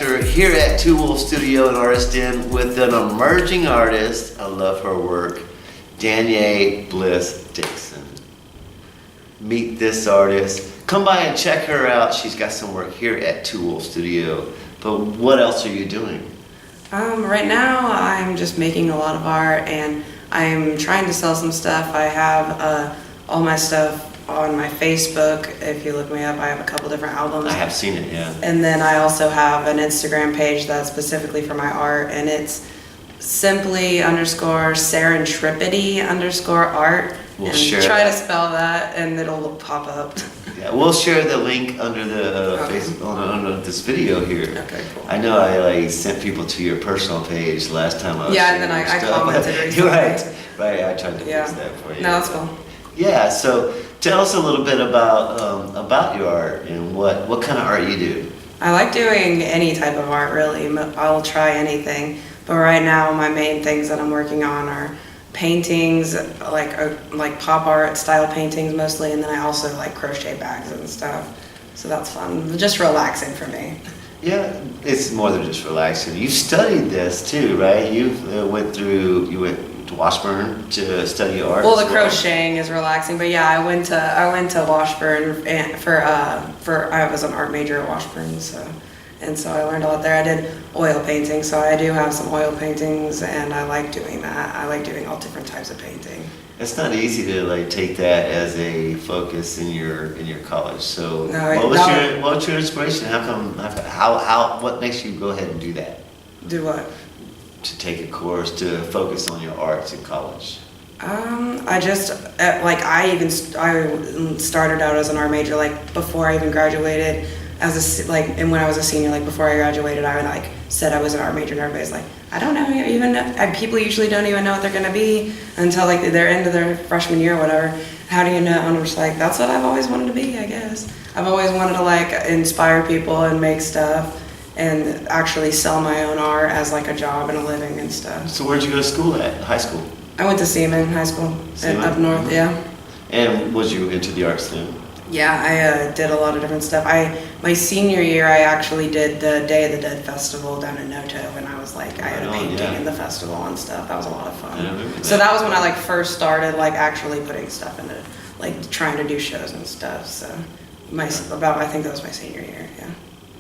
after here at Two Wolf Studio and Artist Den with an emerging artist. I love her work, Danyea Bliss Dixon. Meet this artist. Come by and check her out. She's got some work here at Two Wolf Studio. But what else are you doing? Right now I'm just making a lot of art and I'm trying to sell some stuff. I have all my stuff on my Facebook. If you look me up, I have a couple different albums. I have seen it, yeah. And then I also have an Instagram page that's specifically for my art, and it's simply_serendipity_art. We'll and share try that. to spell that and it'll pop up. Yeah, we'll share the link under the Facebook under this video here. Okay, cool. I know I sent people to your personal page last time I was Yeah, and then sharing I your stuff. commented recently. Right, I tried to fix that for you. No, that's cool. Yeah, so tell us a little bit about your art and what kind of art you do. I like doing any type of art, really. I'll try anything. But right now, my main things that I'm working on are paintings, like pop art style paintings mostly, and then I also like crochet bags and stuff. So that's fun. Just relaxing for me. Yeah, it's more than just relaxing. You studied this too, right? You went to Washburn to study art. Well, the crocheting is relaxing, but yeah, I went to Washburn and I was an art major at Washburn, so I learned a lot there. I did oil painting, so I do have some oil paintings, and I like doing that. I like doing all different types of painting. It's not easy to take that as a focus in your college. So, No, what was your inspiration? What makes you go ahead and do that? Do what? To take a course to focus on your arts in college. I started out as an art major before I even graduated. And when I was a senior, before I graduated, I said I was an art major, and everybody's like, I don't know, people usually don't even know what they're gonna be until they're into their freshman year or whatever. How do you know? And I'm just like, that's what I've always wanted to be, I guess. I've always wanted to inspire people and make stuff and actually sell my own art as a job and a living and stuff. So where'd you go to school at, high school? I went to Seaman High School up north, yeah. And was you into the arts then? Yeah, I did a lot of different stuff. My senior year, I actually did the Day of the Dead festival down in Noto, and I had a painting in the festival and stuff. That was a lot of fun. So that was when I first started actually putting stuff into trying to do shows and stuff. So I think that was my senior year. Yeah.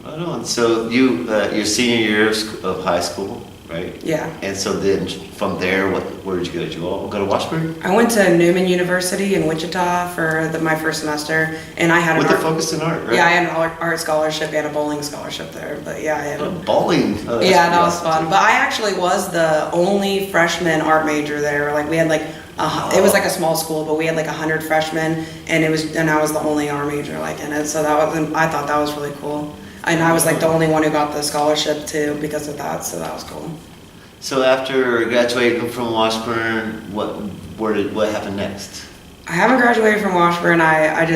Right on. So your senior year of high school, right? Yeah. And so then from there, where did you go? Did you all go to Washburn? I went to Newman University in Wichita for my first semester, and I had with a focus in art, right? Yeah, I had an art scholarship and a bowling scholarship there. But yeah, I had bowling. Oh, yeah, that was fun. But I actually was the only freshman art major there. We had it was a small school, but we had 100 freshmen, and I was the only art major in it. So I thought that was really cool. And I was the only one who got the scholarship too because of that, so that was cool. So after graduating from Washburn, what happened next? I haven't graduated from Washburn. I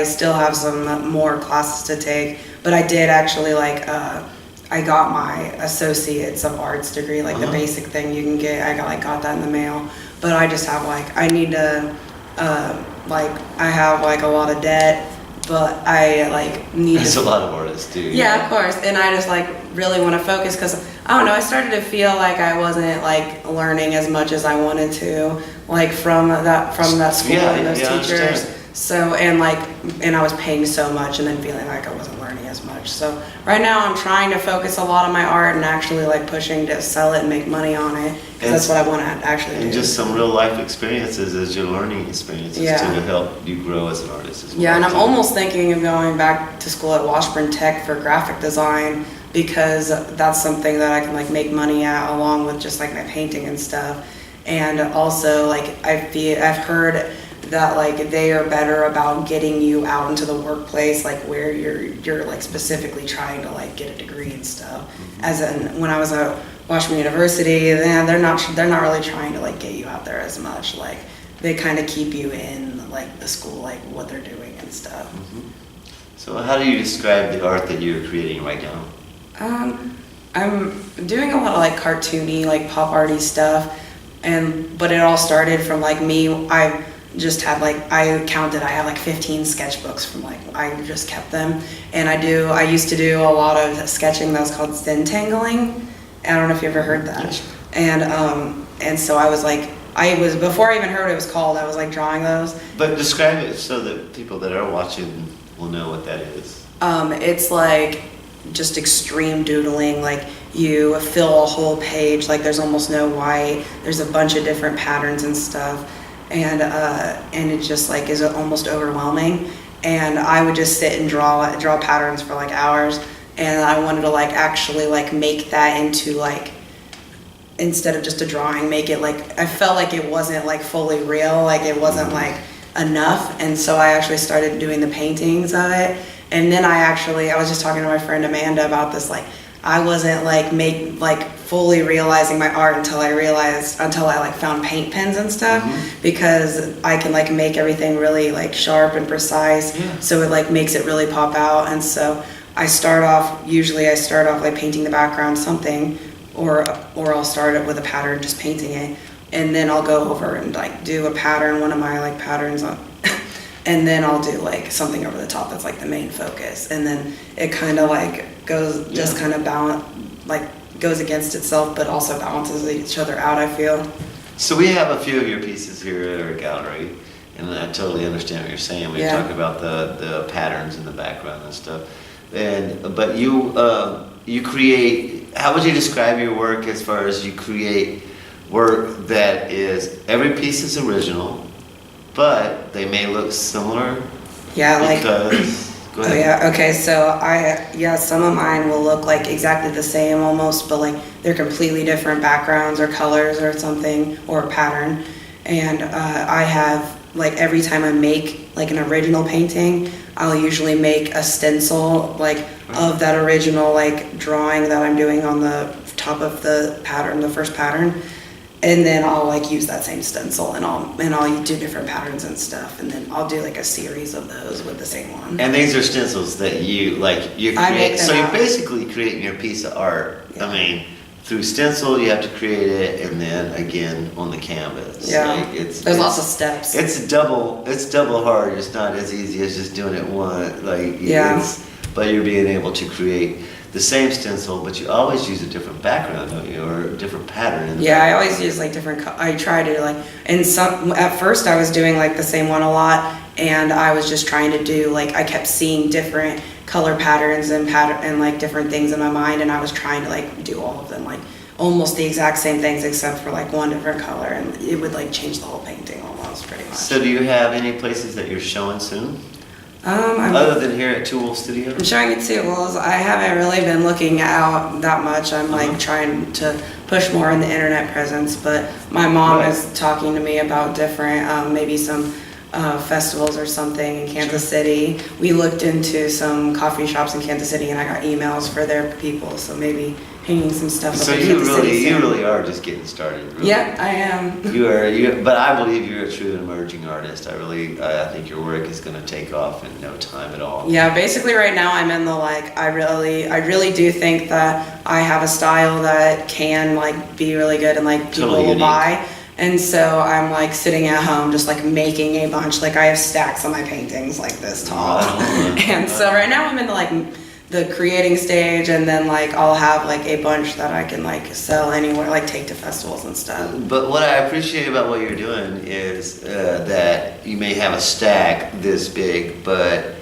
still have some more classes to take, but I did actually I got my Associates of Arts degree, the basic thing you can get. I got that in the mail, but I just have I need to I have a lot of debt. But I need. That's a lot of artists do. Yeah, of course, and I just really want to focus because I don't know. I started to feel I wasn't learning as much as I wanted to, from that school and those teachers. So and I was paying so much and then feeling I wasn't learning as much. So right now I'm trying to focus a lot on my art and actually pushing to sell it and make money on it because that's what I want to actually do. And just some real life experiences as your learning experiences to help you grow as an artist as well. Yeah, and I'm almost thinking of going back to school at Washburn Tech for graphic design because that's something that I can make money at along with just my painting and stuff. And also I've heard that they are better about getting you out into the workplace where you're specifically trying to get a degree and stuff. As in when I was at Washburn University, they're not really trying to get you out there as much. They kind of keep you in the school what they're doing and stuff. Mm-hmm. So how do you describe the art that you're creating right now? I'm doing a lot of cartoony pop arty stuff, but it all started from me. just had like, I counted, I have like 15 sketchbooks from like, I just kept them. And I used to do a lot of sketching that was called Zentangling. I don't know if you ever heard that. Yes. And so I was like, before I even heard what it was called, I was like drawing those. But describe it so that people that are watching will know what that is. It's like just extreme doodling, like you fill a whole page, like there's almost no white, there's a bunch of different patterns and stuff, and it just like is almost overwhelming. And I would just sit and draw patterns for like hours, and I wanted to like actually like make that into like, instead of just a drawing, make it like, I felt like it wasn't like fully real, like it wasn't like enough. And so I actually started doing the paintings of it. And then I was just talking to my friend Amanda about this, like I wasn't like fully realizing my art until I like found paint pens and stuff, because I can like make everything really like sharp and precise. So it like makes it really pop out. And so usually I start off like painting the background something, or I'll start it with a pattern, just painting it, and then I'll go over and like do a pattern, one of my like patterns on, and then I'll do like something over the top that's like the main focus, and then it kind of like goes, just kind of balance, like goes against itself, but also balances each other out, I feel. So we have a few of your pieces here at our gallery, and I totally understand what you're saying. We talk about the patterns in the background and stuff, but you create. How would you describe your work as far as you create work that is, every piece is original, but they may look similar? Yeah, because, go ahead. Oh yeah, okay, so some of mine will look like exactly the same almost, but like they're completely different backgrounds or colors or something, or a pattern. And I have, like every time I make like an original painting, I'll usually make a stencil like of that original like drawing that I'm doing on the top of the pattern, the first pattern. And then I'll like use that same stencil, and I'll do different patterns and stuff, and then I'll do like a series of those with the same one. And these are stencils that you create. I make them so you're out. basically creating your piece of art. Yeah. I mean, through stencil you have to create it, and then again on the canvas. Yeah, Like, there's lots of steps. It's double hard. It's not as easy as just doing it one. But you're being able to create the same stencil, but you always use a different background, don't you, or a different pattern in the Yeah, I background. always use like different, I try to like, at first I was doing like the same one a lot, and I was just trying to do like, I kept seeing different color patterns and like different things in my mind, and I was trying to like do all of them, like almost the exact same things except for like one different color, and it would like change the whole painting almost, pretty much. So do you have any places that you're showing soon? I'm Other than here at Tool Studio? showing it too. Well, I haven't really been looking out that much. I'm like trying to push more in the internet presence, but my mom is talking to me about different, maybe some festivals or something in Kansas City. We looked into some coffee shops in Kansas City, and I got emails for their people, so maybe hanging some stuff So up in you Kansas City you soon. really are just getting started. Really. Yep, I am. But I believe you're a true emerging artist. I think your work is going to take off in no time at all. Yeah, basically right now I'm in the like, I really do think that I have a style that can like be really good and like people Totally will unique. buy. And so I'm like sitting at home just like making a bunch, like I have stacks of my paintings like this tall. And so right now I'm in the like the creating stage, and then like I'll have like a bunch that I can like sell anywhere, like take to festivals and stuff. But what I appreciate about what you're doing is that you may have a stack this big, but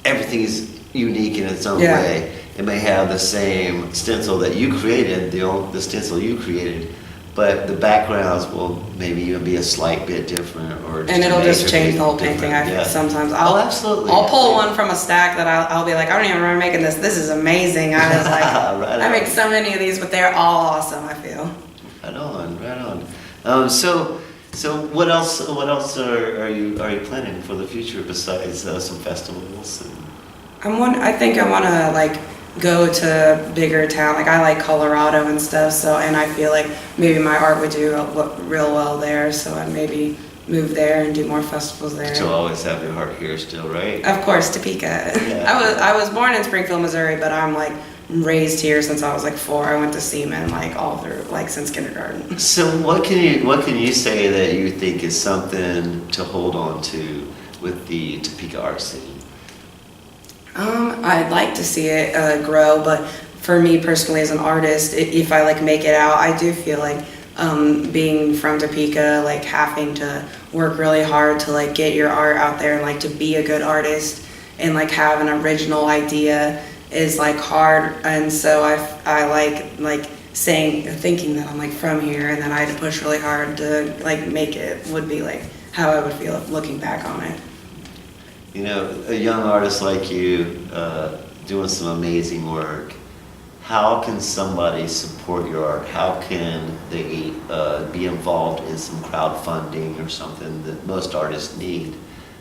everything is unique in its own way. It may have the same stencil that you created, the stencil you created, but the backgrounds will maybe even be a slight bit different, or just And it'll just major change bit the whole painting. different. Yeah. Sometimes absolutely. I'll pull one from a stack that I'll be like, I don't even remember making this. This is amazing. I was like, Right I on. make so many of these, but they're all awesome, I feel. Right on. So what else are you planning for the future besides some festivals? I think I want to like go to bigger town. Like I like Colorado and stuff. So, and I feel like maybe my art would do real well there. So I'd maybe move there and do more festivals there. But you'll always have your heart here still, right? Of course, Topeka. Yeah. I was born in Springfield, Missouri, but I'm like raised here since I was like 4. I went to Seaman like all through like since kindergarten. So what can you say that you think is something to hold on to with the Topeka art scene? I'd like to see it grow, but for me personally as an artist, if I like make it out, I do feel like being from Topeka, like having to work really hard to like get your art out there and like to be a good artist and like have an original idea is like hard. And so I like thinking that I'm like from here and then I had to push really hard to like make it would be like how I would feel looking back on it. You know, a young artist like you, doing some amazing work, how can somebody support your art? How can they be involved in some crowdfunding or something that most artists need?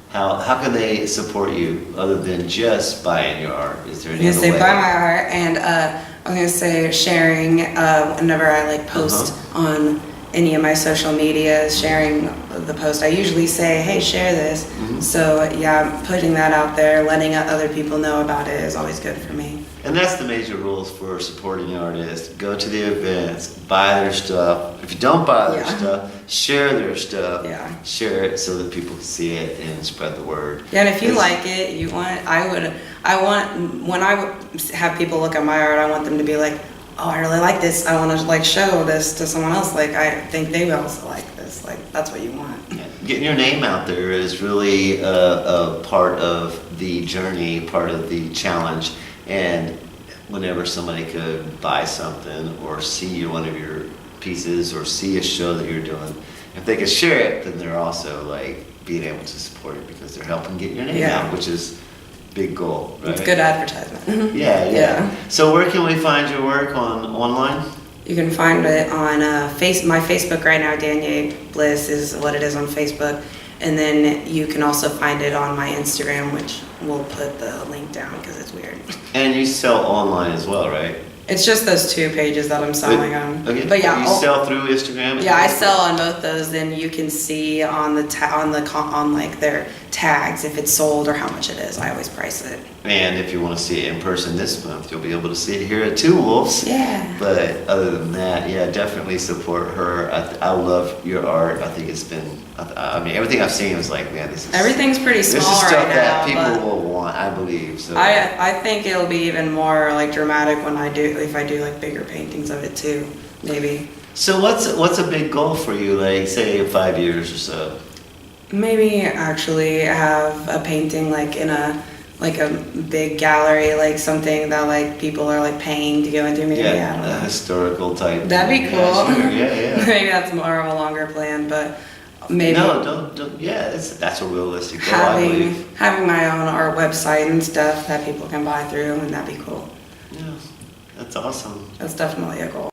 How can they support you other than just buying your art? Is there any I'm gonna other say way? buy my art, and I'm gonna say sharing whenever I like post on any of my social media, sharing the post. I usually say, hey, share this. So yeah, putting that out there, letting other people know about it is always good for me. And that's the major rules for supporting artists. Go to the events, buy their stuff. If you don't buy their stuff, share their stuff. Yeah. Share it so that people can see it and spread the word. Yeah, and if you like it, when I have people look at my art, I want them to be like, oh, I really like this. I want to like show this to someone else. Like, I think they would also like this. Like, that's what you want. Yeah. Getting your name out there is really a part of the journey, part of the challenge. And whenever somebody could buy something or see one of your pieces or see a show that you're doing, if they could share it, then they're also like being able to support it because they're helping get your name out, which is a big goal, right? It's good advertisement. Yeah. So where can we find your work online? You can find it on my Facebook right now. Danyea Bliss is what it is on Facebook. And then you can also find it on my Instagram, which we'll put the link down because it's weird. And you sell online as well, right? It's just those 2 pages that I'm selling on. Okay. But yeah, you sell through Instagram? Yeah, I sell on both those. Then you can see on like their tags if it's sold or how much it is. I always price it. And if you want to see it in person this month, you'll be able to see it here at Two Wolves. Yeah. But other than that, yeah, definitely support her. I love your art. I think it's been, I mean, everything I've seen is like, man, this is... Everything's pretty small this is stuff right that now, people will want, I believe. So I think it'll be even more like dramatic if I do like bigger paintings of it too, maybe. So what's a big goal for you, like say in 5 years or so? Maybe actually have a painting like in a big gallery, like something that like people are like paying to go into. Maybe I don't a know. historical type. That'd be cool. Yeah, sure. Yeah. Maybe that's more of a longer plan, but maybe. No, don't. Yeah, that's a realistic goal, I believe. Having my own art website and stuff that people can buy through, and that'd be cool. Yeah, that's awesome. That's definitely a goal.